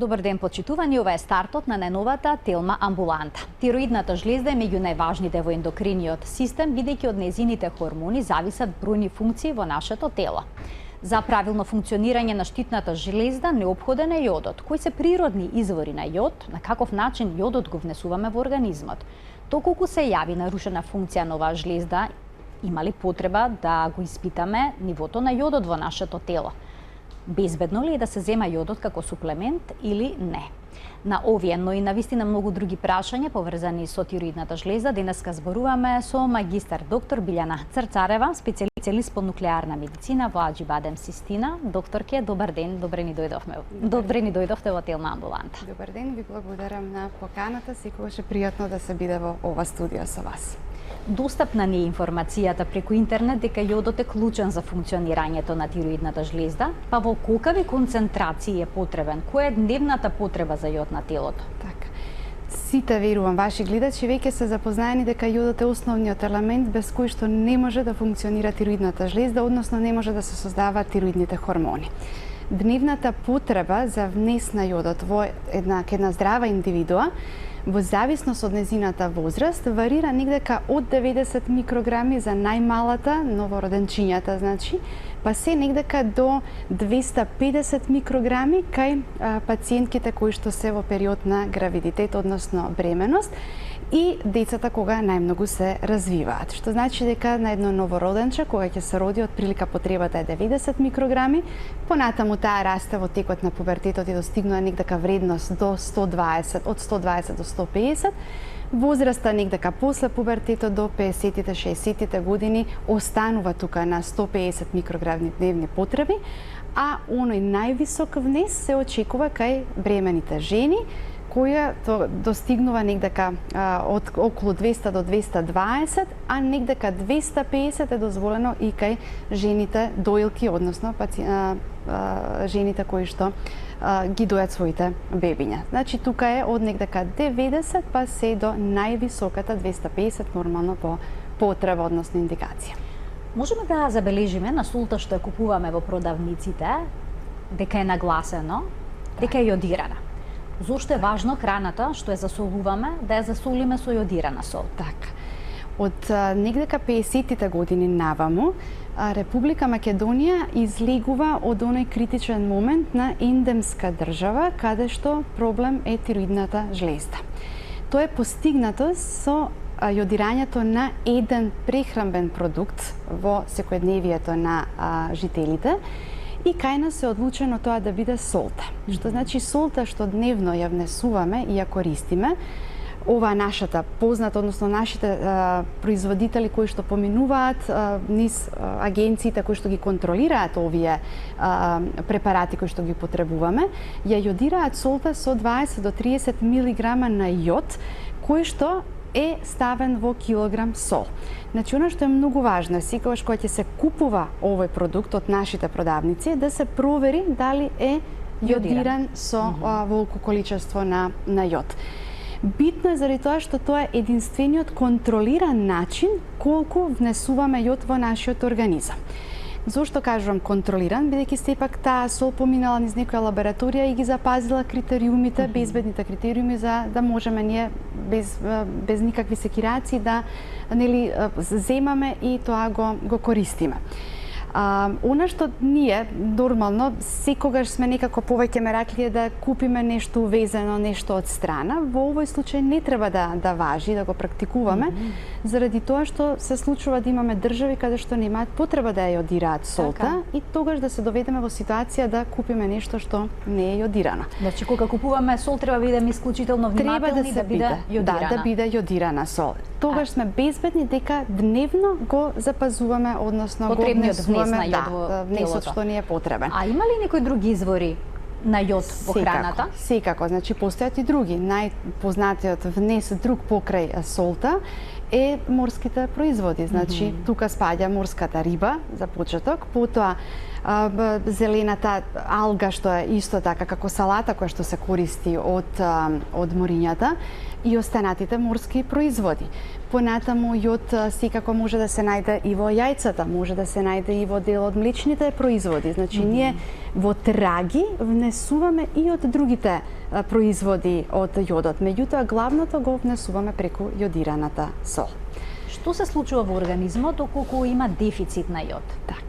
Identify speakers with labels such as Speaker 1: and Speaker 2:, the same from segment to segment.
Speaker 1: Добар ден, почитувани, ова е стартот на најновата Телма амбуланта. Тироидната жлезда е меѓу најважните во ендокриниот систем, бидејќи од незините хормони зависат бројни функции во нашето тело. За правилно функционирање на штитната жлезда неопходен е јодот. Кои се природни извори на јод, на каков начин јодот го внесуваме во организмот? Доколку се јави нарушена функција на оваа жлезда, има ли потреба да го испитаме нивото на јодот во нашето тело? Безбедно ли е да се зема јодот како суплемент или не? На овие, но и на вистина многу други прашања поврзани со тироидната жлезда, денеска зборуваме со магистар доктор Билјана Црцарева, специјалист по нуклеарна медицина во Аџибадем Систина. Докторке, добар ден, добре ни дојдовте во Телма амбуланта.
Speaker 2: Добар ден, ви благодарам на поканата, секогаш е пријатно да се биде во ова студио со вас.
Speaker 1: Достапна ни е информацијата преку интернет дека јодот е клучен за функционирањето на тироидната жлезда, па во колкави концентрации е потребен? Која е дневната потреба за јод на телото?
Speaker 2: Така. Сите, верувам, ваши гледачи веќе се запознаени дека јодот е основниот елемент без кој што не може да функционира тироидната жлезда, односно не може да се создаваат тироидните хормони. Дневната потреба за внес на јодот во една здрава индивидуа во зависност од незината возраст, варира негдека од 90 микрограми за најмалата, новороденчињата, значи, па се негдека до 250 микрограми кај пациентките кои што се во период на гравидитет, односно бременост, и децата кога најмногу се развиваат. Што значи дека на едно новороденче, кога ќе се роди, од прилика потребата е 90 микрограми, понатаму таа расте во текот на пубертетот и достигнува негдека вредност до 120, од 120 до 150, возраста негдека после пубертетот до 50-тите, 60-тите години останува тука на 150 микрограми дневни потреби, а оној највисок внес се очекува кај бремените жени, која достигнува негдека од околу 200 до 220, а негдека 250 е дозволено и кај жените доилки, односно жените кои што ги дојат своите бебиња. Значи тука е од негдека 90 па се до највисоката 250 нормално по потреба, односно индикација.
Speaker 1: Можеме да забележиме на солта што ја купуваме во продавниците дека е нагласено дека е јодирана. Зошто е важно храната што ја засолуваме да ја засолиме со јодирана сол?
Speaker 2: Така. Од негдека 50-тите години наваму, Република Македонија излегува од оној критичен момент на ендемска држава, каде што проблем е тироидната жлезда. Тоа е постигнато со јодирањето на еден прехранбен продукт во секојдневието на жителите, и кај нас е одлучено тоа да биде солта. Што значи солта што дневно ја внесуваме и ја користиме, ова нашата позната, односно нашите производители кои што поминуваат низ агенциите кои што ги контролираат овие препарати кои што ги потребуваме, ја јодираат солта со 20 до 30 милиграма на јод, кој што е ставен во килограм сол. Значи, оно што е многу важно е секогаш кога ќе се купува овој продукт од нашите продавници, да се провери дали е јодиран со волку количество на јод. Битно е заради тоа што тоа е единствениот контролиран начин колку внесуваме јод во нашиот организам. Зошто кажувам контролиран? Бидејќи сепак таа сол поминала низ некоја лабораторија и ги запазила критериумите, безбедните критериуми за да можеме ние без никакви секираци да земаме и тоа го користиме. Она што ние нормално секогаш сме некако повеќе мераклија да купиме нешто увезено, нешто од страна, во овој случај не треба да важи, да го практикуваме, заради тоа што се случува да имаме држави каде што немаат потреба да ја јодираат солта и тогаш да се доведеме во ситуација да купиме нешто што не е јодирано.
Speaker 1: Значи кога купуваме сол треба да бидеме исклучително внимателни да биде јодирана.
Speaker 2: Да биде јодирана сол. Тогаш сме безбедни дека дневно го запазуваме, односно го внесуваме внесот што ни е потребен.
Speaker 1: А има ли некои други извори на јод во храната?
Speaker 2: Секако, значи постојат и други. Најпознатиот внес друг покрај солта е морските производи. Значи тука спаѓа морската риба за почеток, потоа зелената алга што е исто така како салата која што се користи од морињата и останатите морски производи. Понатаму јод секако може да се најде и во јајцата, може да се најде и во дел од млечните производи. Значи ние во траги внесуваме и од другите производи од јодот. Меѓутоа главното го внесуваме преку јодираната сол.
Speaker 1: Што се случува во организмот доколку има дефицит на јод?
Speaker 2: Така.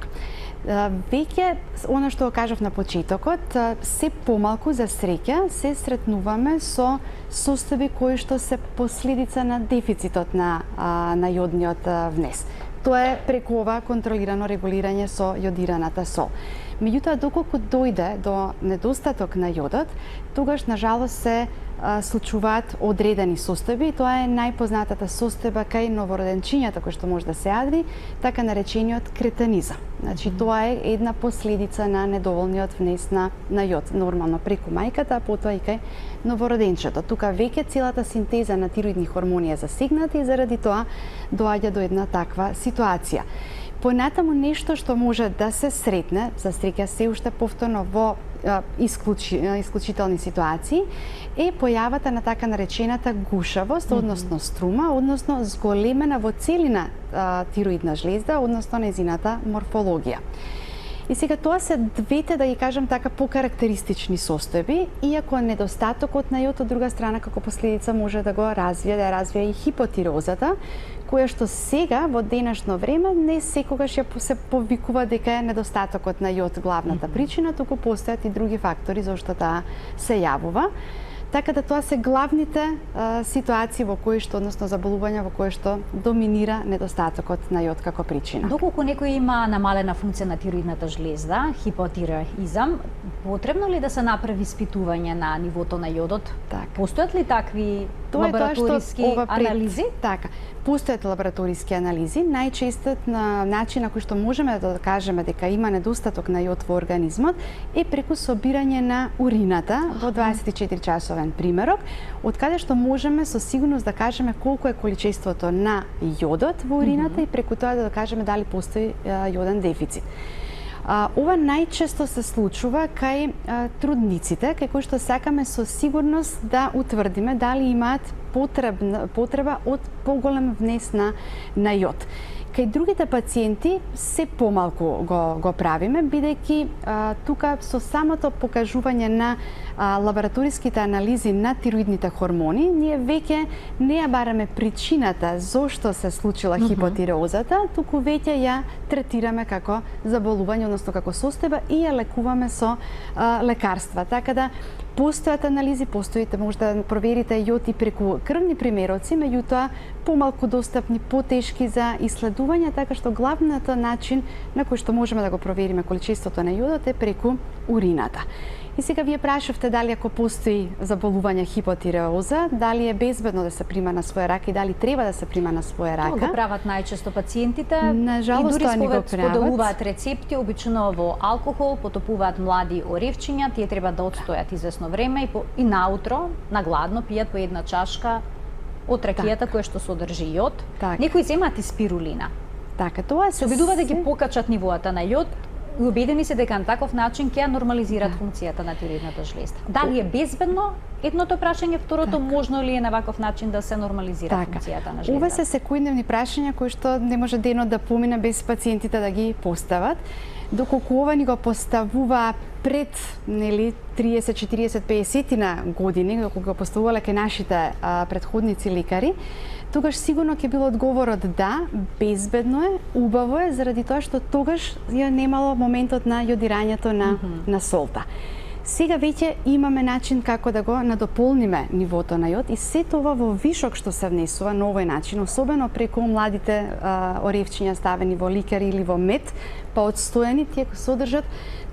Speaker 2: Веќе, она што кажав на почетокот, се помалку за среќа се сретнуваме со состојби кои што се последица на дефицитот на јодниот внес. Тоа е преку ова контролирано регулирање со јодираната сол. Меѓутоа, доколку дојде до недостаток на јодот, тогаш, на жалост, се случуваат одредени состојби. Тоа е најпознатата состојба кај новороденчињата кој што може да се јави, така наречениот кретанизам. Значи, тоа е една последица на недоволниот внес на јод, нормално преку мајката, а потоа и кај новороденчето. Тука веќе целата синтеза на тироидни хормони е засегната и заради тоа доаѓа до една таква ситуација. Понатаму нешто што може да се сретне, за среќа се уште повторно во исклучителни ситуации, е појавата на така наречената гушавост, односно струма, односно зголемена во целина тироидна жлезда, односно незината морфологија. И сега тоа се двете, да ги кажам така, покарактеристични состојби, иако недостатокот на јод од друга страна како последица може да го развие и хипотирозата, која што сега во денешно време не секогаш ја се повикува дека е недостатокот на јод главната причина, туку постојат и други фактори зашто таа се јавува. Така да тоа се главните ситуации во кои што, односно заболувања во кои што доминира недостатокот на јод како причина.
Speaker 1: Доколку некој има намалена функција на тироидната жлезда, хипотироизам, потребно ли да се направи испитување на нивото на јодот?
Speaker 2: Така.
Speaker 1: Постојат ли такви лабораториски анализи?
Speaker 2: Така. Постојат лабораториски анализи. Најчестот на начин на кој што можеме да кажеме дека има недостаток на јод во организмот е преку собирање на урината во 24-часовен примерок, од каде што можеме со сигурност да кажеме колку е количеството на јодот во урината и преку тоа да кажеме дали постои јоден дефицит. Ова најчесто се случува кај трудниците, кај кои што сакаме со сигурност да утврдиме дали имаат потреба од поголем внес на јод. Кај другите пациенти се помалку го правиме, бидејќи тука со самото покажување на лабораториските анализи на тироидните хормони, ние веќе не ја бараме причината зошто се случила хипотирозата, туку веќе ја третираме како заболување, односно како состојба и ја лекуваме со лекарства. Така да постојат анализи, може да проверите јод и преку крвни примероци, меѓутоа помалку достапни, потешки за исследување, така што главниот начин на кој што можеме да го провериме количеството на јодот е преку урината. И сега вие прашавте дали ако постои заболување хипотиреоза, дали е безбедно да се прима на своја рака и дали треба да се прима на своја рака.
Speaker 1: Тоа го прават најчесто пациентите.
Speaker 2: На жалост,
Speaker 1: и дури
Speaker 2: споделуваат
Speaker 1: споделуваат рецепти, обично во алкохол, потопуваат млади оревчиња, тие треба да отстојат извесно време и наутро, на гладно, пијат по една чашка од ракијата која што содржи јод. Некои земаат и спирулина.
Speaker 2: Така, тоа се
Speaker 1: обидува да ги покачат нивоата на јод и убедени се дека на таков начин ќе нормализираат функцијата на тироидната жлезда. Дали е безбедно? Едното прашање, второто, можно ли е на ваков начин да се нормализира функцијата на жлезда?
Speaker 2: Ова се секојдневни прашања кои што не може денот да помине без пациентите да ги постават. Доколку ова ни го поставува пред 30, 40, 50 на години, доколку го поставувале кај нашите претходници лекари, тогаш сигурно ќе бил одговорот да, безбедно е, убаво е, заради тоа што тогаш ја немало моментот на јодирањето на солта. Сега веќе имаме начин како да го надополниме нивото на јод и се тоа во вишок што се внесува на овој начин, особено преку младите оревчиња ставени во ликер или во мед, па одстојани, тие содржат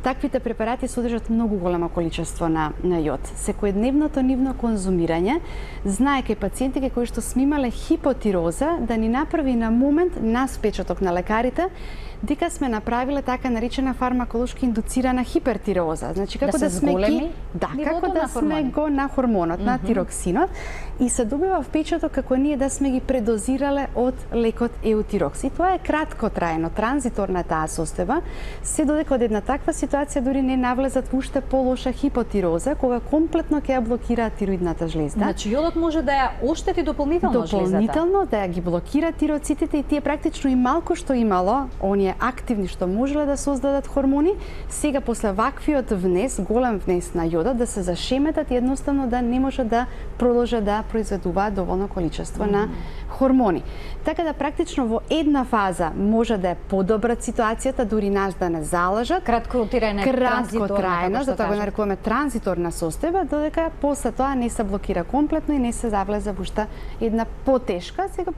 Speaker 2: таквите препарати содржат многу големо количество на јод. Секојдневното нивно конзумирање знае кај пациенти кои што сме имале хипотироза да ни направи на момент наспечаток на лекарите дека сме направиле така наречена фармаколошки индуцирана хипертироза. Значи како да сме ги како да сме го на хормонот, на тироксинот и се добива впечаток како ние да сме ги предозирале од лекот еутирокс. И тоа е краткотрајно, транзиторна таа состојба. состојба, се додека од една таква ситуација дури не навлезат во уште полоша хипотироза, кога комплетно ќе ја блокира тироидната жлезда.
Speaker 1: Значи јодот може да ја оштети дополнително жлездата.
Speaker 2: Дополнително да ја ги блокира тироцитите и тие практично и малку што имало, оние активни што можеле да создадат хормони, сега после ваквиот внес, голем внес на јодот, да се зашеметат и едноставно да не може да продолжат да произведуваат доволно количество на хормони. Така да практично во една фаза може да е подобра ситуацијата, дури нас да не залажат.
Speaker 1: Краткотрајна,
Speaker 2: затоа го нарекуваме транзиторна состојба, додека после тоа не се блокира комплетно и не се завлезе во уште една потешка, сега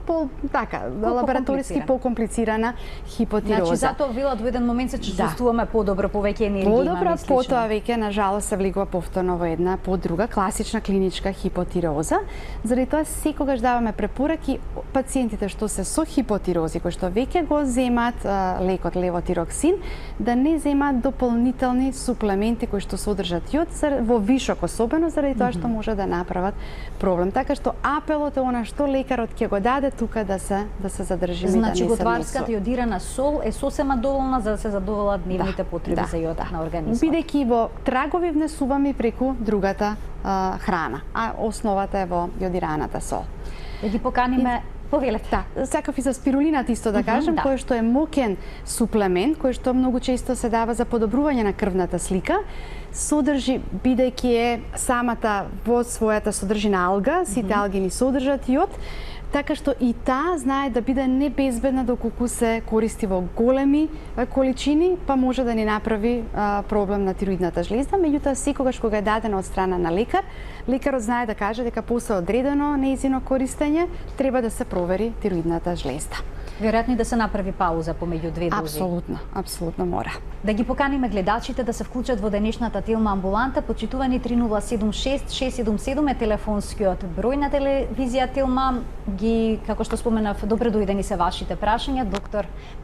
Speaker 2: лабораториски покомплицирана хипотироза.
Speaker 1: Значи затоа велат во еден момент се чувствуваме подобро, повеќе енергија
Speaker 2: подобро, потоа веќе на жалост се влегува повторно во една подруга класична клиничка хипотироза. Заради тоа секогаш даваме препораки пациентите што се со хипотирози, кои што веќе го земаат лекот левотироксин, да не земаат дополнителни суплементи кои што содржат јод во вишок, особено заради тоа што може да направат проблем. Така што апелот е она што лекарот ќе го даде тука да се задржиме.
Speaker 1: Значи готварската јодирана сол е сосема доволна за да се задоволат дневните потреби за јод на организмот.
Speaker 2: Бидејќи во трагови внесуваме преку другата храна, а основата е во јодираната сол.
Speaker 1: Да ги поканиме. Повелете.
Speaker 2: Да, сакав и за спирулината исто да кажем, кој што е мокен суплемент, кој што многу често се дава за подобрување на крвната слика, содржи, бидејќи е самата во својата содржина алга, сите алги ни содржат јод, така што и таа знае да биде небезбедна доколку се користи во големи количини, па може да ни направи проблем на тироидната жлезда. Меѓутоа, секогаш кога е дадено од страна на лекар, лекарот знае да каже дека после одредено нејзино користење треба да се провери тироидната жлезда.
Speaker 1: Веројатно и да се направи пауза помеѓу две дози.
Speaker 2: Апсолутно мора.
Speaker 1: Да ги поканиме гледачите да се вклучат во денешната Телма амбуланта. Почитувани 3076 677 е телефонскиот број на телевизија Телма. Како што споменав, добре дојдени се вашите прашања.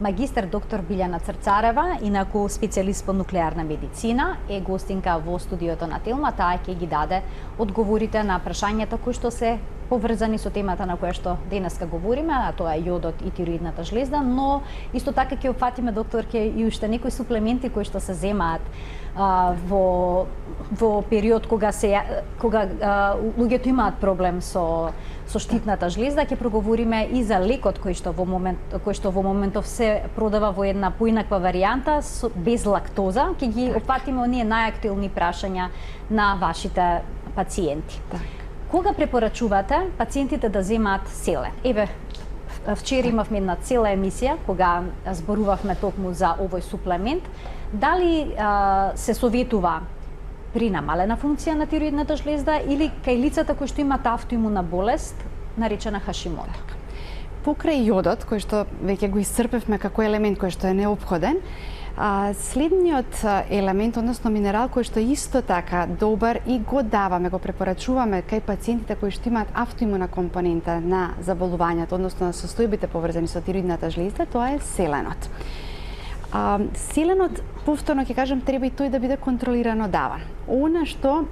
Speaker 1: Магистар доктор Билјана Црцарева, инаку специјалист по нуклеарна медицина, е гостинка во студиото на Телма. Таа ќе ги даде одговорите на прашањата кои што се поврзани со темата на која што денеска говориме, а тоа е јодот и тироидната жлезда, но исто така ќе опфатиме, докторке, и уште некои суплементи кои што се земаат во период кога луѓето имаат проблем со штитната жлезда. Ќе проговориме и за лекот кој што во моментов се продава во една поинаква варијанта без лактоза. Ќе ги опфатиме оние најактуелни прашања на вашите пациенти. Кога препорачувате пациентите да земаат селен? Еве, вчера имавме една цела емисија кога зборувавме токму за овој суплемент. Дали се советува при намалена функција на тироидната жлезда или кај лицата кои што имаат автоимуна болест, наречена Хашимото?
Speaker 2: Покрај јодот, кој што веќе го исцрпевме како елемент кој што е неопходен, следниот елемент, односно минерал, кој што исто така добар и го даваме, го препорачуваме кај пациентите кои што имаат автоимуна компонента на заболувањето, односно на состојбите поврзани со тироидната жлезда, тоа е селенот. Селенот, повторно ќе кажам, треба и тој да биде контролирано даван. Она што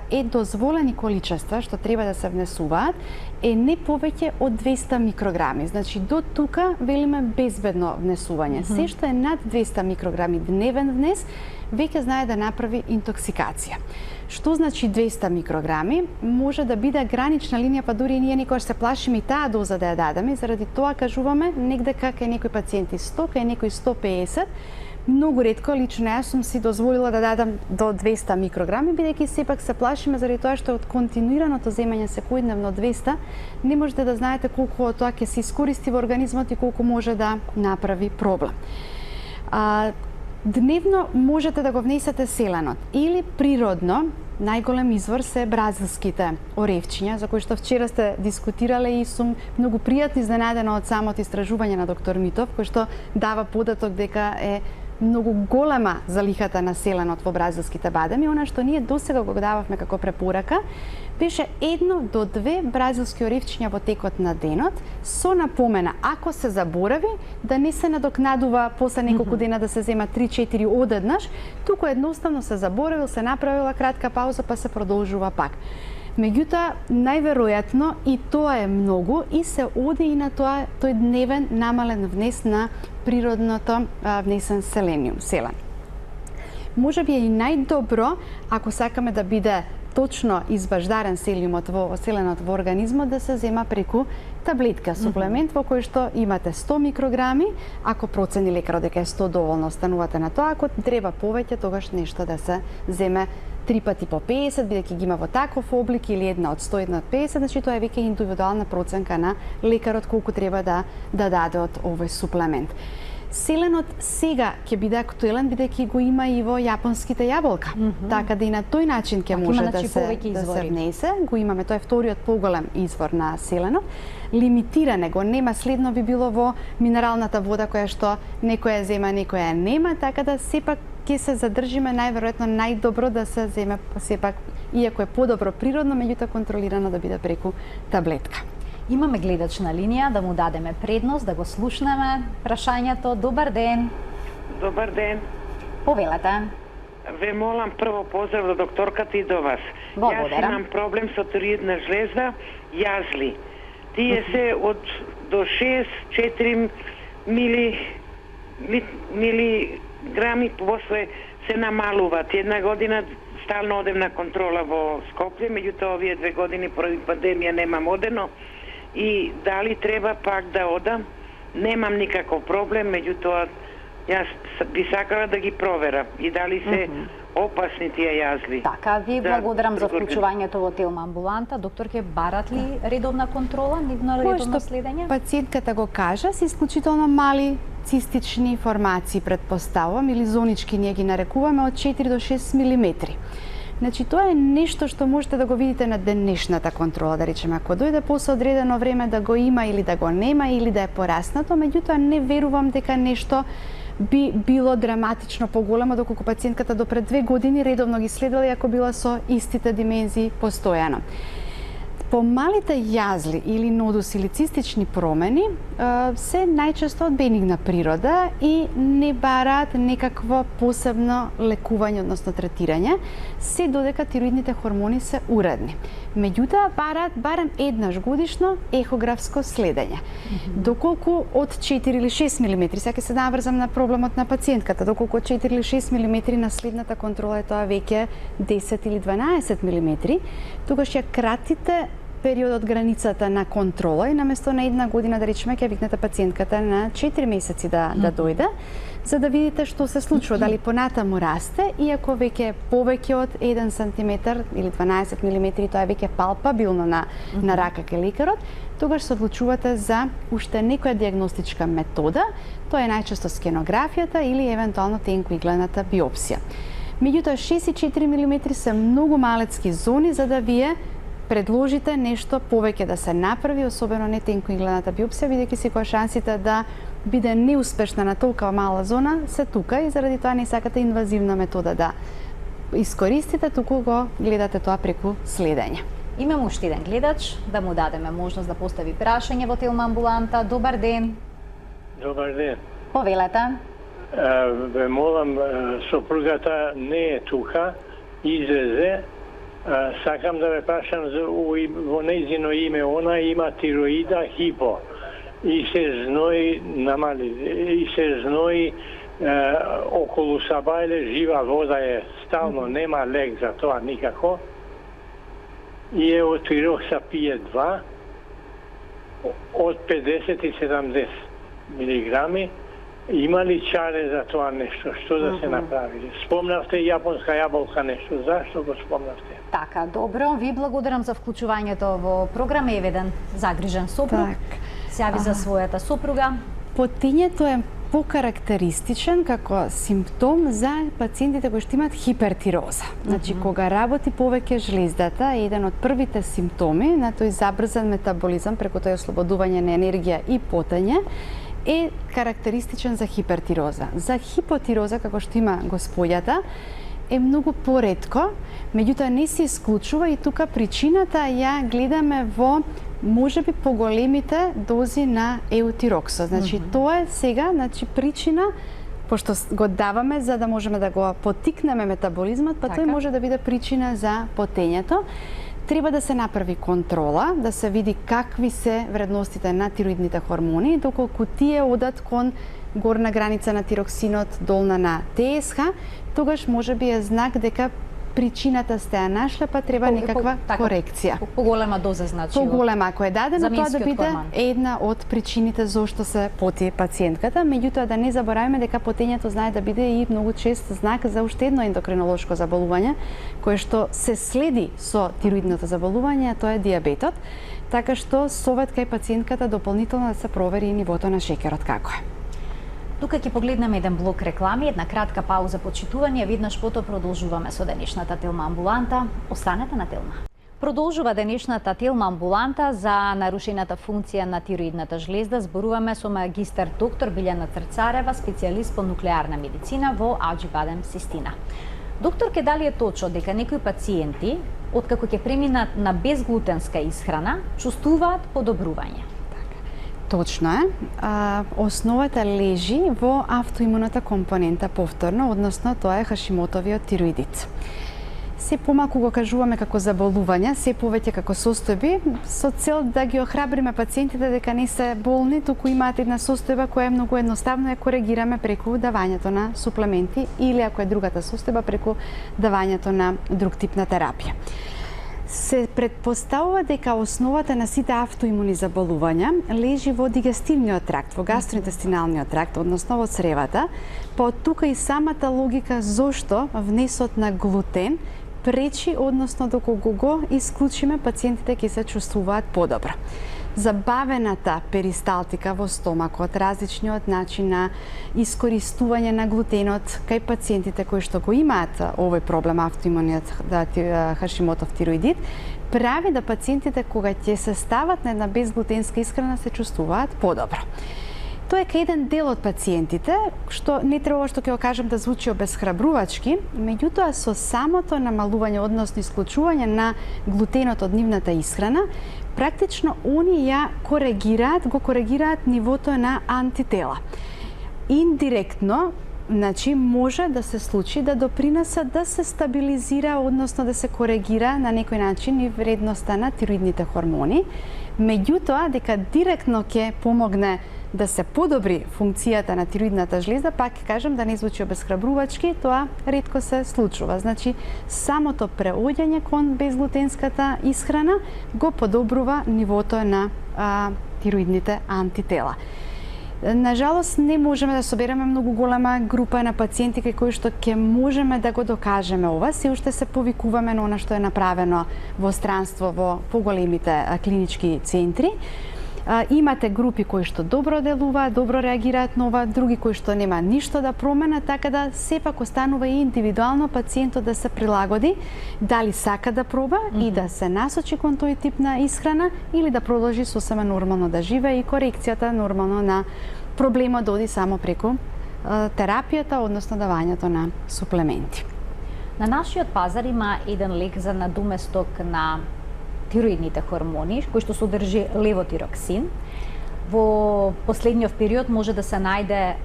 Speaker 2: е дозволени количества што треба да се внесуваат е не повеќе од 200 микрограми. Значи до тука велиме безбедно внесување. Се што е над 200 микрограми дневен внес веќе знае да направи интоксикација. Што значи 200 микрограми? Може да биде гранична линија, па дури ние никогаш се плашиме и таа доза да ја дадеме, заради тоа кажуваме негде кај некои пациенти 100, кај некои 150. Многу ретко, лично јас сум си дозволила да дадам до 200 микрограми, бидејќи сепак се плашиме заради тоа што од континуираното земање секојдневно 200 не можете да знаете колку од тоа ќе се искористи во организмот и колку може да направи проблем. Дневно можете да го внесете селенот или природно. Најголем извор се бразилските оревчиња, за кои што вчера сте дискутирале и сум многу пријатно изненадена од самото истражување на доктор Митов, кој што дава податок дека е многу голема залихата на селенот во бразилските бадами. Она што ние досега го дававме како препорака беше 1 до 2 бразилски оревчиња во текот на денот, со напомена, ако се заборави, да не се надокнадува после неколку дена да се зема 3-4 одеднаш, туку едноставно се заборавил, се направила кратка пауза, па се продолжува пак. Меѓутоа, најверојатно и тоа е многу и се оди и на тој дневен намален внес на природното внесен селен. Може би е и најдобро, ако сакаме да биде точно избаждарен селенот во организмот, да се зема преку таблетка, суплемент во кој што имате 100 микрограми, ако процени лекарот дека е 100 доволно, останувате на тоа, ако треба повеќе, тогаш нешто да се земе 3 пати по 50, бидејќи ги има во таков облик, или една од 100, една од 50, значи тоа е веќе индивидуална проценка на лекарот колку треба да даде од овој суплемент. Селенот сега ќе биде актуелен бидејќи го има и во јапонските јаболка. Така да и на тој начин ќе може да се внесе. Го имаме, тоа е вториот поголем извор на селенот. Лимитиране го нема, следно би било во минералната вода која што некоја зема, некоја нема, така да сепак ќе се задржиме најверојатно најдобро да се земе сепак, иако е подобро природно, меѓутоа контролирано да биде преку таблетка.
Speaker 1: Имаме гледач на линија, да му дадеме предност, да го слушнеме прашањето. Добар ден.
Speaker 3: Добар ден.
Speaker 1: Повелете.
Speaker 3: Ве молам прво поздрав до докторката и до вас.
Speaker 1: Благодарам.
Speaker 3: Јас имам проблем со тироидна жлезда, јазли. Тие се од до 6-4 милиграми после се намалуваат. Една година стално одем на контрола во Скопје, меѓутоа овие 2 години поради пандемија немам одено. И дали треба пак да одам? Немам никаков проблем, меѓутоа јас би сакала да ги проверам и дали се опасни тие јазли.
Speaker 1: Така, ви благодарам за вклучувањето во Телма амбуланта. Докторке, барат ли редовна контрола, редовно следење?
Speaker 2: Пациентката го кажа, се исклучително мали цистични формации предпоставувам или зонички ние ги нарекуваме од 4 до 6 милиметри. Значи, тоа е нешто што можете да го видите на денешната контрола, да речеме, ако дојде после одредено време да го има или да го нема или да е пораснато, меѓутоа не верувам дека нешто би било драматично поголемо, доколку пациентката до пред 2 години редовно ги следела и ако била со истите димензии постојано. Помалите јазли или нодуси или цистични промени се најчесто од бенигна природа и не бараат некакво посебно лекување, односно третирање, се додека тироидните хормони се уредни. Меѓутоа, бараат барем еднаш годишно ехографско следење. Доколку од 4 или 6 мм, сега се наврзам на проблемот на пациентката, доколку од 4 или 6 мм на следната контрола е тоа веќе 10 или 12 мм, тогаш ја кратите периодот границата на контрола и наместо на една година, да речеме, ќе викнете пациентката на 4 месеци да дојде, за да видите што се случува, дали понатаму расте, и ако веќе повеќе од 1 см или 12 мм, тоа е веќе палпабилно на рака кај лекарот, тогаш се одлучувате за уште некоја диагностичка метода, тоа е најчесто скенографијата или евентуално тенкоиглената биопсија. Меѓутоа 6 и 4 мм се многу малецки зони за да вие предложите нешто повеќе да се направи, особено не тенкоиглената биопсија, бидејќи секоја шансите да биде неуспешна на толкова мала зона се тука и заради тоа не сакате инвазивна метода да искористите, туку го гледате тоа преку следење.
Speaker 1: Имаме уште еден гледач, да му дадеме можност да постави прашање во Телма амбуланта. Добар ден.
Speaker 4: Добар ден.
Speaker 1: Повелете.
Speaker 4: Ве молам, сопругата не е тука, излезе. Сакам да ве прашам во нејзино име, она има тироида хипо и се знои и се знои околу сабајле, жива вода е стално, нема лек за тоа никако. И е од тирокса пие 2 од 50 и 70 милиграми. Има ли чаре за тоа нешто? Што да се направи? Спомнавте јапонска јаболка нешто. Зашто го спомнавте?
Speaker 1: Така, добро. Ви благодарам за вклучувањето во програма. Еведен загрижен сопруг се јави за својата сопруга.
Speaker 2: Потењето е покарактеристичен како симптом за пациентите кои што имаат хипертироза. Значи, кога работи повеќе жлездата, еден од првите симптоми на тој забрзан метаболизам преку тој ослободување на енергија и потење е карактеристичен за хипертироза. За хипотироза, како што има господјата, е многу поретко, меѓутоа не се исклучува и тука причината ја гледаме во можеби поголемите дози на еутироксо. Значи тоа е сега, причина, пошто го даваме за да можеме да го поттикнеме метаболизмот, па тој може да биде причина за потењето. Треба да се направи контрола, да се види какви се вредностите на тироидните хормони, доколку тие одат кон горна граница на тироксинот, долна на ТСХ, тогаш може би е знак дека причината сте ја нашла, па треба некаква корекција.
Speaker 1: Поголема доза, значи.
Speaker 2: Поголема ако е дадено, тоа да биде
Speaker 1: хормон.
Speaker 2: една од причините зошто се поти пациентката. Меѓутоа да не забораваме дека потењето знае да биде и многу чест знак за уште едно ендокринолошко заболување, кое што се следи со тироидното заболување, а тоа е дијабетот. Така што совет кај пациентката дополнително да се провери и нивото на шеќерот како е.
Speaker 1: Тука ќе погледнеме еден блок реклами, една кратка пауза почитување, веднаш потоа продолжуваме со денешната Телма амбуланта. Останете на Телма. Продолжува денешната Телма амбуланта за нарушената функција на тироидната жлезда. Зборуваме со магистар доктор Билјана Црцарева, специјалист по нуклеарна медицина во Аџибадем Систина. Доктор, дали е точно дека некои пациенти, откако ќе преминат на безглутенска исхрана, чувствуваат подобрување?
Speaker 2: Точно е. Основата лежи во автоимуната компонента повторно, односно тоа е Хашимотовиот тироидит. Се помалку го кажуваме како заболување, се повеќе како состојби, со цел да ги охрабриме пациентите дека не се болни, туку имаат една состојба која е многу едноставно ја коригираме преку давањето на суплементи или ако е другата состојба преку давањето на друг тип на терапија. Се предпоставува дека основата на сите автоимуни заболувања лежи во дигестивниот тракт, во гастроинтестиналниот тракт, односно во цревата, па од тука и самата логика зошто внесот на глутен пречи, односно доколку го исклучиме, пациентите ќе се чувствуваат подобро. Забавената перисталтика во стомакот, различниот начин на искористување на глутенот кај пациентите кои што го имаат овој проблем, автоимуниот Хашимотов тироидит, прави да пациентите кога ќе се стават на една безглутенска исхрана се чувствуваат подобро. Тоа е кај еден дел од пациентите, што не треба што ќе го кажам да звучи обезхрабрувачки, меѓутоа со самото намалување, односно исклучување на глутенот од нивната исхрана, практично они го коригираат нивото на антитела. Индиректно, значи може да се случи да допринесат да се стабилизира, односно да се коригира на некој начин и вредноста на тироидните хормони, меѓутоа дека директно ќе помогне да се подобри функцијата на тироидната жлезда, пак ќе кажам да не звучи обезхрабрувачки, тоа ретко се случува. Значи, самото преоѓање кон безглутенската исхрана го подобрува нивото на тироидните антитела. Нажалост, не можеме да собереме многу голема група на пациенти кои што ќе можеме да го докажеме ова. Се уште се повикуваме на она што е направено во странство во поголемите клинички центри. Имате групи кои што добро делуваат, добро реагираат на ова, други кои што нема ништо да променат, така да сепак останува и индивидуално пациентот да се прилагоди, дали сака да проба и да се насочи кон тој тип на исхрана или да продолжи сосема нормално да живее и корекцијата нормално на проблемот да оди само преку терапијата, односно давањето на суплементи.
Speaker 1: На нашиот пазар има еден лек за надуместок на тироидните хормони, кој што содржи левотироксин. Во последниот период може да се најде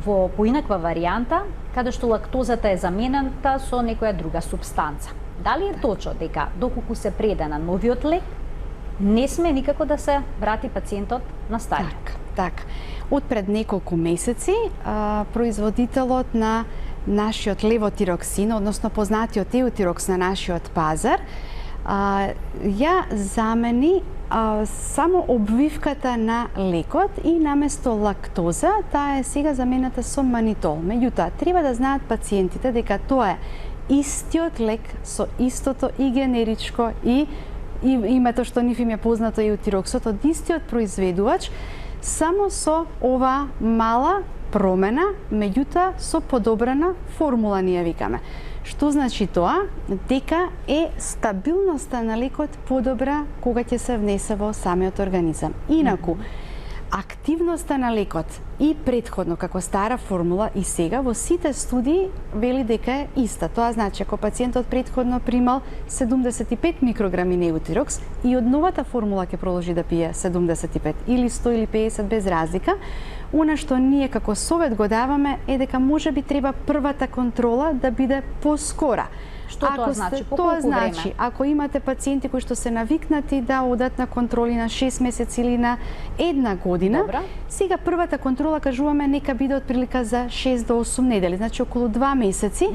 Speaker 1: во поинаква варијанта, каде што лактозата е заменета со некоја друга супстанца. Дали е точно дека доколку се преда на новиот лек, не сме никако да се врати пациентот на стариот?
Speaker 2: Так. Од пред неколку месеци, производителот на нашиот левотироксин, односно познатиот еутирокс на нашиот пазар, ја замени само обвивката на лекот и наместо лактоза, таа е сега замената со манитол. Меѓутоа, треба да знаат пациентите дека тоа е истиот лек со истото и генеричко и името што нив им е познато еутироксот од истиот произведувач, само со ова мала промена, меѓутоа со подобрена формула ние викаме. Што значи тоа? Дека е стабилноста на лекот подобра кога ќе се внесе во самиот организам. Инаку, активноста на лекот и предходно како стара формула и сега во сите студии вели дека е иста. Тоа значи ако пациентот предходно примал 75 микрограми неутирокс и од новата формула ќе продолжи да пие 75 или 100 или 50 без разлика, она што ние како совет го даваме е дека можеби треба првата контрола да биде поскора.
Speaker 1: Што тоа значи? По
Speaker 2: тоа
Speaker 1: колку
Speaker 2: значи,
Speaker 1: време?
Speaker 2: ако имате пациенти кои што се навикнати да одат на контроли на 6 месеци или на една година,
Speaker 1: Добра.
Speaker 2: сега првата контрола контрола кажуваме нека биде отприлика за 6 до 8 недели, значи околу 2 месеци,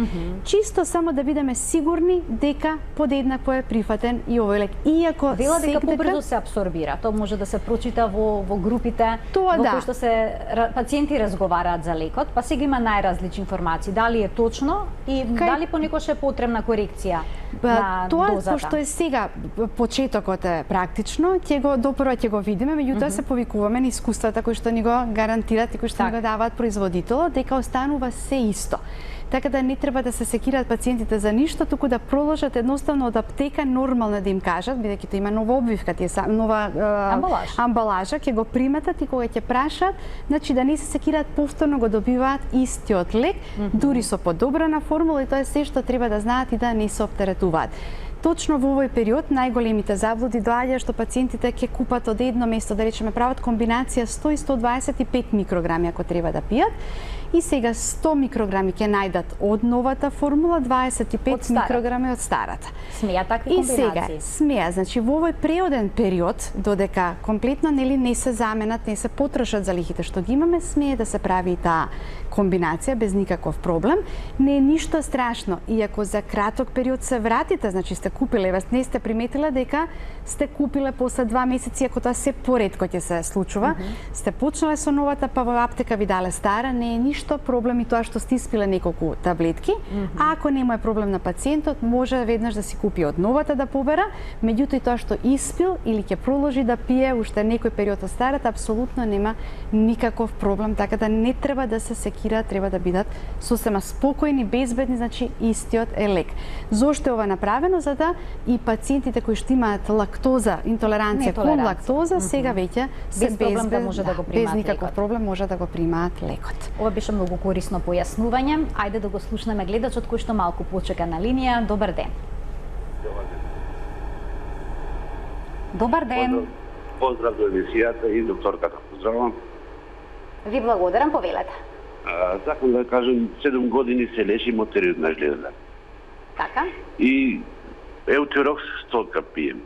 Speaker 2: чисто само да бидеме сигурни дека подеднакво е прифатен и овој лек. Иако
Speaker 1: Вела дека побрзо се абсорбира, тоа може да се прочита во групите
Speaker 2: Тоа
Speaker 1: во
Speaker 2: да.
Speaker 1: кои што се пациенти разговараат за лекот, па сега има најразлични информации, дали е точно и дали понекогаш е потребна корекција на
Speaker 2: тоа
Speaker 1: дозата.
Speaker 2: пошто е сега почетокот е практично, допрво ќе го видиме, меѓутоа се повикуваме на искуствата кои што ни го гарантираат и кои што ни го даваат производителот дека останува се исто. Така да не треба да се секираат пациентите за ништо, туку да проложат едноставно од аптека нормално да им кажат, бидејќи тоа има нова обвивка, нова амбалажа, ќе го приметат и кога ќе прашаат, значи да не се секираат, повторно го добиваат истиот лек, дури со подобрена формула, и тоа е се што треба да знаат и да не се оптеретуваат. Точно во овој период најголемите заблуди доаѓа што пациентите ќе купат од едно место, да речеме прават комбинација 100 и 125 микрограми ако треба да пијат, и сега 100 микрограми ќе најдат од новата формула, 25 микрограми од старата.
Speaker 1: Смеа такви
Speaker 2: комбинации?
Speaker 1: комбинации?
Speaker 2: И сега, смеа. Значи, во овој преоден период, додека комплетно не се заменат, не се потрошат залихите што ги имаме, смее да се прави и таа комбинација без никаков проблем. Не е ништо страшно. Иако за краток период се вратите, значи сте купиле, не сте приметиле дека сте купиле после 2 месеци, ако тоа се поретко ќе се случува, сте почнале со новата, па во аптека ви дале стара, не е ништо проблем и тоа што сте испиле неколку таблетки. А ако нема проблем на пациентот, може веднаш да си купи од новата да побера, меѓутоа и тоа што испил или ќе продолжи да пие уште некој период од старата, апсолутно нема никаков проблем, така да не треба да се секираат, треба да бидат сосема спокојни, безбедни, значи истиот е лек. Зошто е ова направено? За да и пациентите кои што имаат лактоза, интолеранција кон лактоза, сега веќе се без никаков проблем може да го примаат лекот.
Speaker 1: Ова беше многу корисно појаснување. Ајде да го слушнеме гледачот кој што малку почека на линија. Добар ден. Добар ден.
Speaker 5: Поздрав до емисијата и докторката. Поздравам.
Speaker 1: Ви благодарам, повелете.
Speaker 5: Сакам да кажам, 7 години се лечим од тироидна жлеза.
Speaker 1: Така?
Speaker 5: И еутирокс стотка пием.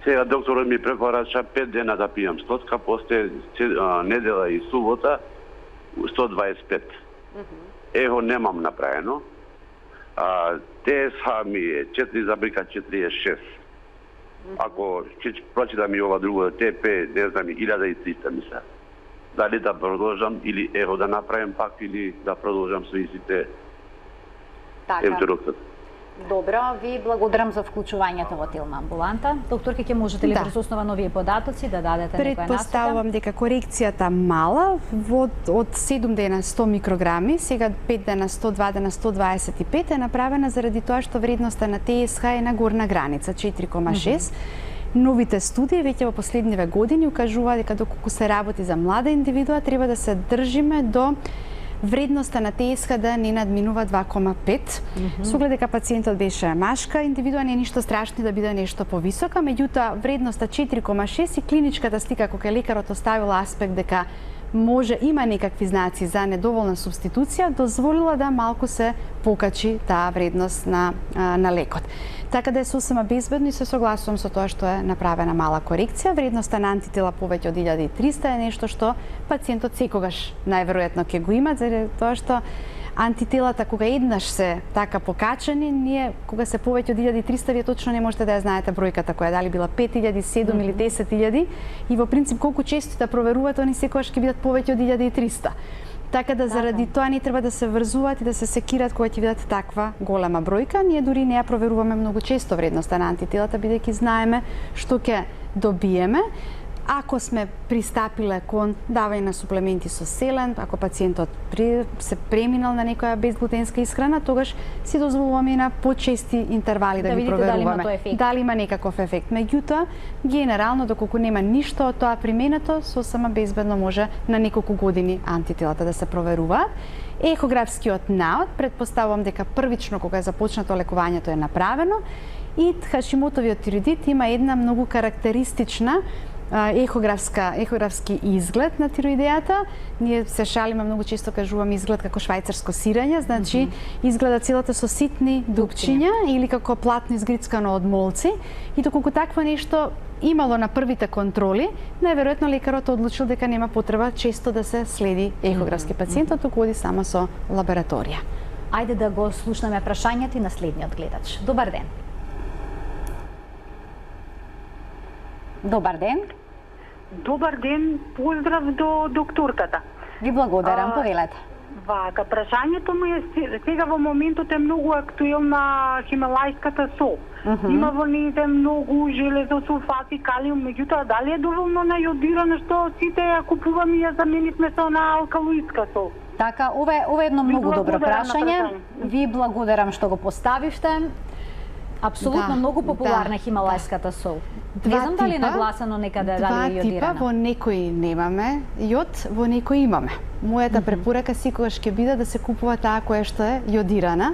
Speaker 5: Сега докторот ми препорача 5 дена да пијам стотка, после недела и субота 125. Его немам направено. ТСХ ми е 4,46. Ако ќе прочитам и ова друго, ТП, не знам, 1300 мисля. Дали да продолжам или его да направим пак или да продолжам со истите еутироксот.
Speaker 1: Добро, ви благодарам за вклучувањето во Телма амбуланта. Докторке, ќе можете ли врз основа на овие податоци да дадете некоја насока?
Speaker 2: Предпоставувам дека корекцијата мала од 7 дена 100 микрограми, сега 5 дена 102 дена 125 е направена заради тоа што вредноста на ТСХ е на горна граница 4,6. Новите студии веќе во последниве години укажуваат дека доколку се работи за млада индивидуа треба да се држиме до вредноста на ТСХ да не надминува 2,5. Со оглед дека пациентот беше машка индивидуа, не е ништо страшно да биде нешто повисока, меѓутоа вредноста 4,6 и клиничката слика кога лекарот оставила аспект дека има некакви знаци за недоволна субституција, дозволила да малку се покачи таа вредност на лекот. Така да е сосема безбедно и се согласувам со тоа што е направена мала корекција. Вредноста на антитела повеќе од 1300 е нешто што пациентот секогаш најверојатно ќе го има, заради тоа што антителата кога еднаш се така покачани, ние кога се повеќе од 1300, вие точно не можете да ја знаете бројката која дали била 5000, 7 или 10000 и во принцип колку често да проверувате, они секогаш ќе бидат повеќе од 1300. Така да заради тоа не треба да се врзуваат и да се секираат кога ќе видат таква голема бројка. Ние дури не ја проверуваме многу често вредноста на антителата, бидејќи знаеме што ќе добиеме. Ако сме пристапиле кон давање на суплементи со селен, ако пациентот се преминал на некоја безглутенска исхрана, тогаш си дозволуваме на почести интервали да ги проверуваме. Дали има некаков ефект. Меѓутоа, генерално, доколку нема ништо од тоа применето, сосема безбедно може на неколку години антителата да се проверуваат. Ехографскиот наод, предпоставувам дека првично кога е започнато лекувањето е направено, и Хашимотовиот тироидит има една многу карактеристична ехографски изглед на тироидејата. Ние се шалиме, многу често кажуваме изглед како швајцарско сирење, значи изгледа целата со ситни дупчиња или како платно изгрицкано од молци. И доколку такво нешто имало на првите контроли, најверојатно лекарот одлучил дека нема потреба често да се следи ехографски пациентот, туку оди само со лабораторија.
Speaker 1: Ајде да го слушнеме прашањето и на следниот гледач. Добар ден. Добар ден.
Speaker 6: Добар ден, поздрав до докторката.
Speaker 1: Ви благодарам, повелете.
Speaker 6: Вака, прашањето му е сега во моментот е многу актуелна хималајската сол. Има во нејзе многу железосулфати, калиум, меѓутоа дали е доволно најодирана што сите ја купуваме и ја заменивме со на алкалоидска сол?
Speaker 1: Така, ова е едно многу добро
Speaker 6: благодарам на
Speaker 1: прашање. Ви благодарам што го поставивте. Апсолутно многу популарна хималајската сол. Не знам дали е нагласено некаде дали е јодирана.
Speaker 2: Два типа, во некои немаме јод, во некои имаме. Мојата препорака секогаш ќе биде да се купува таа која што е јодирана.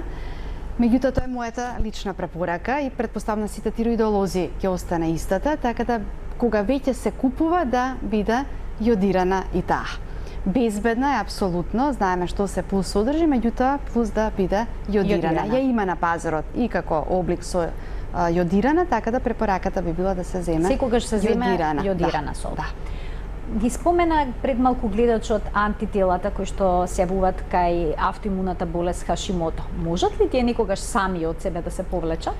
Speaker 2: Меѓутоа тоа е мојата лична препорака и претпоставам сите тироидолози ќе остане истата, така да кога веќе се купува да биде јодирана и таа. Безбедна е апсолутно, знаеме што се плюс содржи, меѓутоа плюс да биде јодирана. Ја има на пазарот и како облик со јодирана, така да препораката би била да се земе
Speaker 1: секогаш се земе јодирана сол. Да. Ги спомена пред малку гледачот антителата кои што се јавуваат кај автоимуната болест Хашимото. Можат ли тие некогаш сами од себе да се повлечат?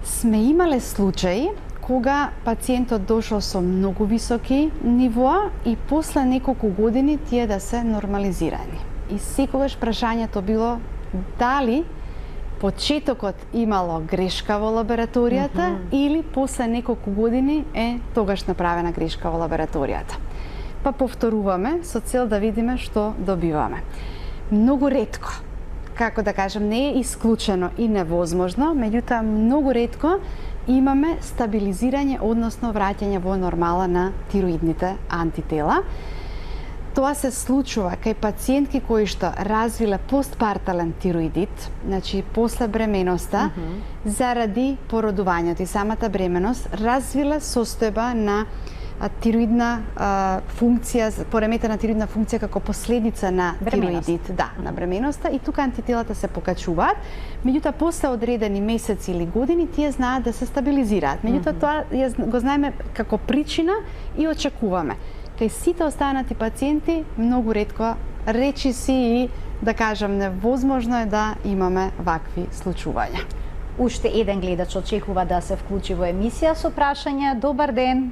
Speaker 2: Сме имале случаи кога пациентот дошол со многу високи нивоа и после неколку години тие да се нормализирани. И секогаш прашањето било дали почетокот имало грешка во лабораторијата или после неколку години е тогаш направена грешка во лабораторијата. Па повторуваме со цел да видиме што добиваме. Многу ретко, како да кажам, не е исклучено и невозможно, меѓутоа многу ретко имаме стабилизирање, односно враќање во нормала на тироидните антитела. Тоа се случува кај пациентки кои што развиле постпартален тироидит, значи после бременоста, заради породувањето и самата бременост, развиле состојба на тироидна функција, пореметена тироидна функција како последица на тироидит, на бременоста, и тука антителата се покачуваат. Меѓутоа после одредени месеци или години тие знаат да се стабилизираат. Меѓутоа тоа го знаеме како причина и очекуваме. Кај сите останати пациенти многу ретко, речи си и да кажам невозможно е да имаме вакви случувања.
Speaker 1: Уште еден гледач очекува да се вклучи во емисија со прашање. Добар ден.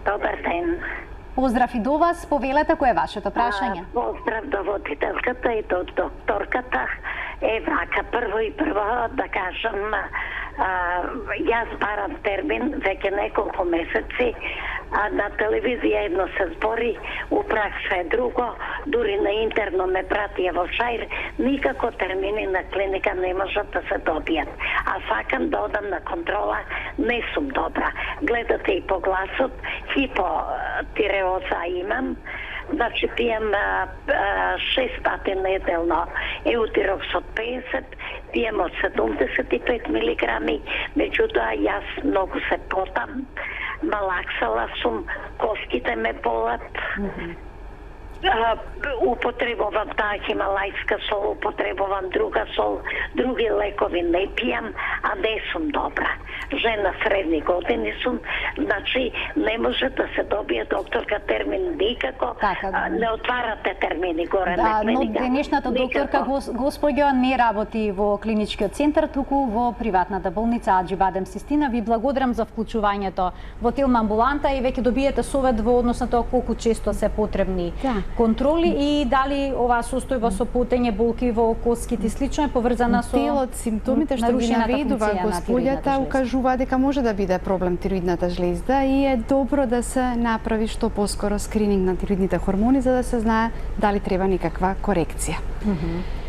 Speaker 7: Добар ден.
Speaker 1: Поздрав и до вас, повелете кој е вашето прашање.
Speaker 7: Поздрав до водителката и до докторката. Вака, прво да кажам, јас барам термин веќе неколку месеци, на телевизија едно се збори, у пракса е друго, дури на интерно ме пратија во Шаир, никако термини на клиника не можат да се добијат. А сакам да одам на контрола, не сум добра. Гледате и по гласот, хипотиреоза имам, значи пием 6 пати неделно еутироксот 50, пием од 75 милиграми, меѓутоа јас многу се потам, малаксала сум, коските ме болат, употребувам таа хималајска сол, употребувам друга сол, други лекови не пијам, а не сум добра. Жена средни години сум, значи не може да се добие докторка термин никако, не отварате термини горе на клиника.
Speaker 1: Но денешната докторка госпоѓа не работи во клиничкиот центар, туку во приватната болница Аџи Бадем Систина. Ви благодарам за вклучувањето во Телма амбуланта и веќе добиете совет во однос на тоа колку често се потребни контроли и дали оваа состојба со потење, болки во коските слично е поврзана со
Speaker 2: телот, симптомите што ги наведува господјата укажува дека може да биде проблем тироидната жлезда и е добро да се направи што поскоро скрининг на тироидните хормони за да се знае дали треба никаква корекција.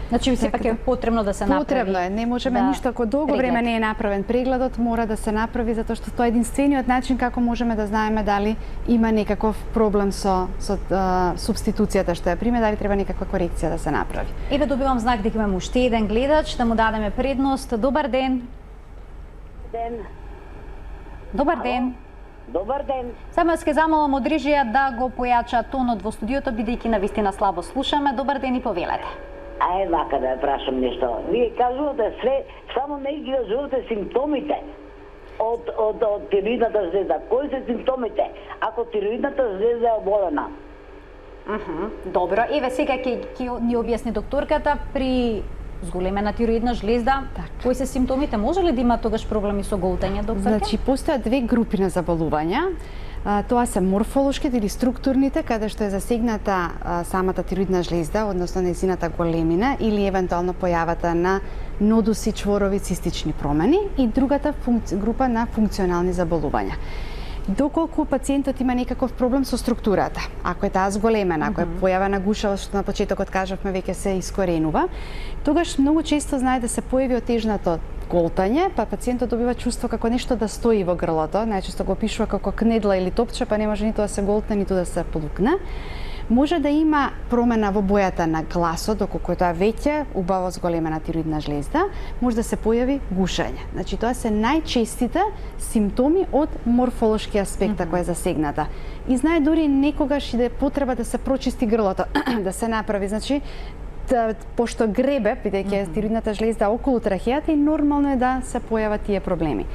Speaker 1: Значи сепак е потребно да се направи.
Speaker 2: Потребно е, не можеме ништо ако долго време не е направен прегледот, мора да се направи затоа што тоа е единствениот начин како можеме да знаеме дали има некаков проблем со субституцијата што ја приме, дали треба некаква корекција да се направи.
Speaker 1: Еве добивам знак дека имаме уште еден гледач, да му дадеме предност. Добар ден. Добар ден.
Speaker 7: Добар ден.
Speaker 1: Само ќе замолам од режија да го појача тонот во студиото, бидејќи навистина слабо слушаме. Добар ден и повелете.
Speaker 7: Вака да ја прашам нешто. Вие кажувате све, само не ги кажувате симптомите.
Speaker 8: од тироидната жлеза. Кои се симптомите ако тироидната жлеза е оболена?
Speaker 1: Добро, еве сега ќе ни објасни докторката при зголемена тироидна жлеза, кои се симптомите, може ли да има тогаш проблеми со голтање, докторка?
Speaker 2: Значи постојат две групи на заболувања. Тоа се морфолошките или структурните, каде што е засегната самата тироидна жлеза, односно нејзината големина или евентуално појавата на нодуси, чворови, цистични промени, и другата група на функционални заболувања. Доколку пациентот има некаков проблем со структурата, ако е таа зголемена, ако е појавена гушава, што на почетокот кажавме веќе се искоренува, тогаш многу често знае да се појави отежнато голтање, па пациентот добива чувство како нешто да стои во грлото, најчесто го опишува како кнедла или топче, па не може ниту да се голтне, ниту да се полукне. Може да има промена во бојата на гласот, доколку тоа веќе убаво зголемена тироидна жлеза, може да се појави гушење. Значи тоа се најчестите симптоми од морфолошки аспект ако е засегната. И знае дури некогаш и да е потреба да се прочисти грлото, да се направи, значи пошто гребе, бидејќи тироидната жлеза околу трахејата, и нормално е да се појават тие проблеми.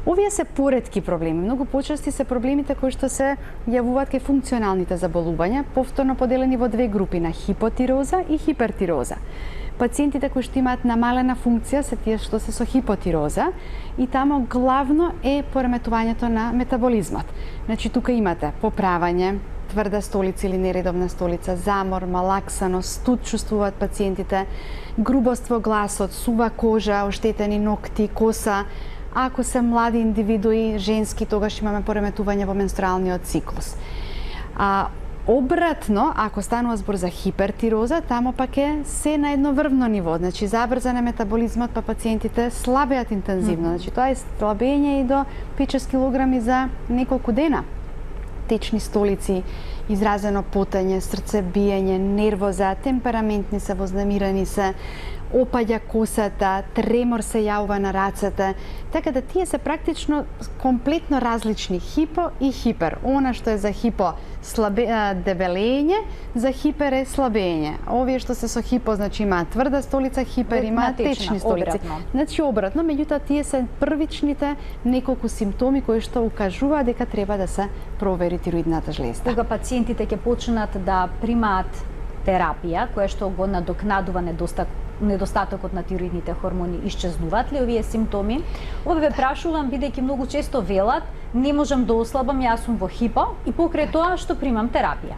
Speaker 2: Овие се поретки проблеми. Многу почести се проблемите кои што се јавуваат кај функционалните заболувања, повторно поделени во две групи, на хипотироза и хипертироза. Пациентите кои што имаат намалена функција се тие што се со хипотироза, и тамо главно е пореметувањето на метаболизмот. Значи тука имате поправање, тврда столица или нередовна столица, замор, малаксаност, студ чувствуваат пациентите, грубост во гласот, сува кожа, оштетени ногти, коса. Ако се млади индивидуи, женски, тогаш имаме пореметување во менструалниот циклус. Обратно, ако станува збор за хипертироза, тамо пак е се на едно врвно ниво, значи забрзан е метаболизмот, па пациентите слабеат интензивно. Значи тоа е слабење и до 5-6 килограми за неколку дена. Течни столици, изразено потење, срцебиење, нервоза, темпераментни се, вознемирани се, опаѓа косата, тремор се јавува на рацете, така да тие се практично комплетно различни, хипо и хипер. Она што е за хипо дебелење, за хипер е слабење. Овие што се со хипо, значи имаат тврда столица, хипер имаат течни столици. Значи обратно, меѓутоа тие се првичните неколку симптоми кои што укажуваат дека треба да се провери тироидната жлеза.
Speaker 1: Кога пациентите ќе почнат да примаат терапија која што го надокнадува недостатокот на тироидните хормони, исчезнуваат ли овие симптоми? Овде ве прашувам бидејќи многу често велат не можам да ослабам, јас сум во хипо и покрај тоа што примам терапија.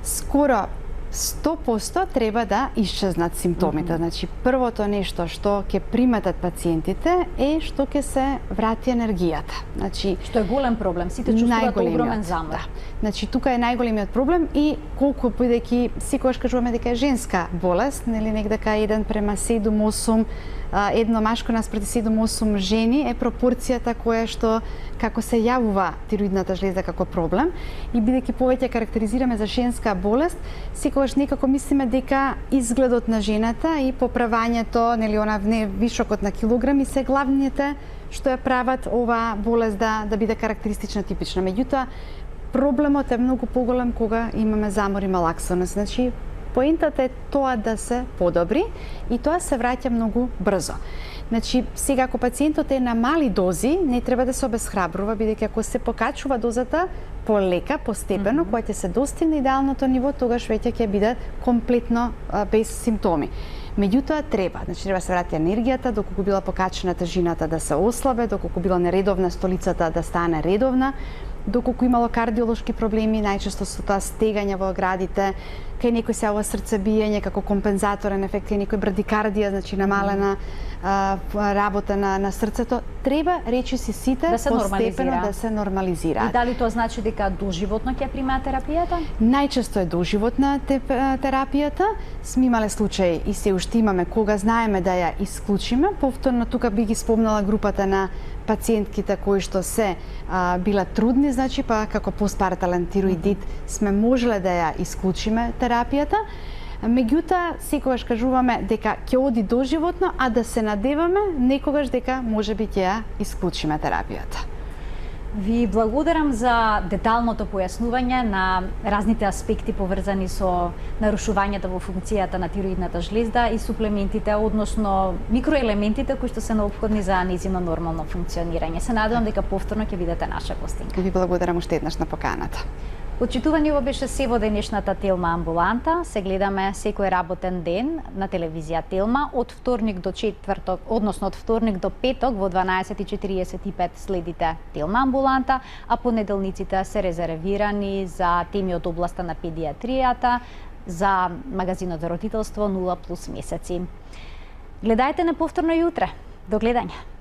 Speaker 2: Скоро 100% треба да исчезнат симптомите. Значи, првото нешто што ќе приметат пациентите е што ќе се врати енергијата. Значи,
Speaker 1: што е голем проблем, сите чувствуваат огромен замор.
Speaker 2: Значи, тука е најголемиот проблем, и колку бидејќи секогаш кажуваме дека е женска болест, нели некаде 1:7-8, едно машко наспрети 7-8 жени е пропорцијата која што како се јавува тироидната жлеза како проблем, и бидејќи повеќе карактеризираме за женска болест, секогаш некако мислиме дека изгледот на жената и поправањето, нели она вишокот на килограми се главните што ја прават оваа болест да биде карактеристична, типична. Меѓутоа, проблемот е многу поголем кога имаме замор и малаксаност. Значи, поентата е тоа да се подобри, и тоа се враќа многу брзо. Значи, сега ако пациентот е на мали дози, не треба да се обесхрабрува, бидејќи ако се покачува дозата полека, постепено, кога ќе се достигне идеалното ниво, тогаш веќе ќе биде комплетно без симптоми. Меѓутоа треба да се врати енергијата, доколку била покачена тежината да се ослабе, доколку била нередовна столицата да стане редовна, доколку имало кардиолошки проблеми, најчесто со тоа стегање во градите, кај некој се јавува срцебиење како компензаторен ефект, кај некој брадикардија, значи намалена работа на срцето, треба речиси сите постепено да се нормализираат.
Speaker 1: И дали тоа значи дека доживотно ќе примаат терапијата?
Speaker 2: Најчесто е доживотна терапијата. Сме имале случаи и се уште имаме кога знаеме да ја исклучиме. Повторно тука би ги спомнала групата на пациентките кои што се била трудни, значи па како постпартален тироидит сме можеле да ја исклучиме терапијата. Меѓутоа, секогаш кажуваме дека ќе оди доживотно, а да се надеваме некогаш дека можеби ќе ја исклучиме терапијата.
Speaker 1: Ви благодарам за деталното појаснување на разните аспекти поврзани со нарушувањата во функцијата на тироидната жлезда и суплементите, односно микроелементите кои што се неопходни за нејзино нормално функционирање. Се надевам дека повторно ќе бидете наша гостинка.
Speaker 2: Ви благодарам уште еднаш на поканата.
Speaker 1: Почитувани, ова беше се во денешната Телма амбуланта. Се гледаме секој работен ден на телевизија Телма од вторник до четврток, односно од вторник до петок во 12:45 следите Телма амбуланта, а понеделниците се резервирани за теми од областа на педијатријата, за магазинот за родителство 0+ месеци. Гледајте не повторно и утре. До гледање.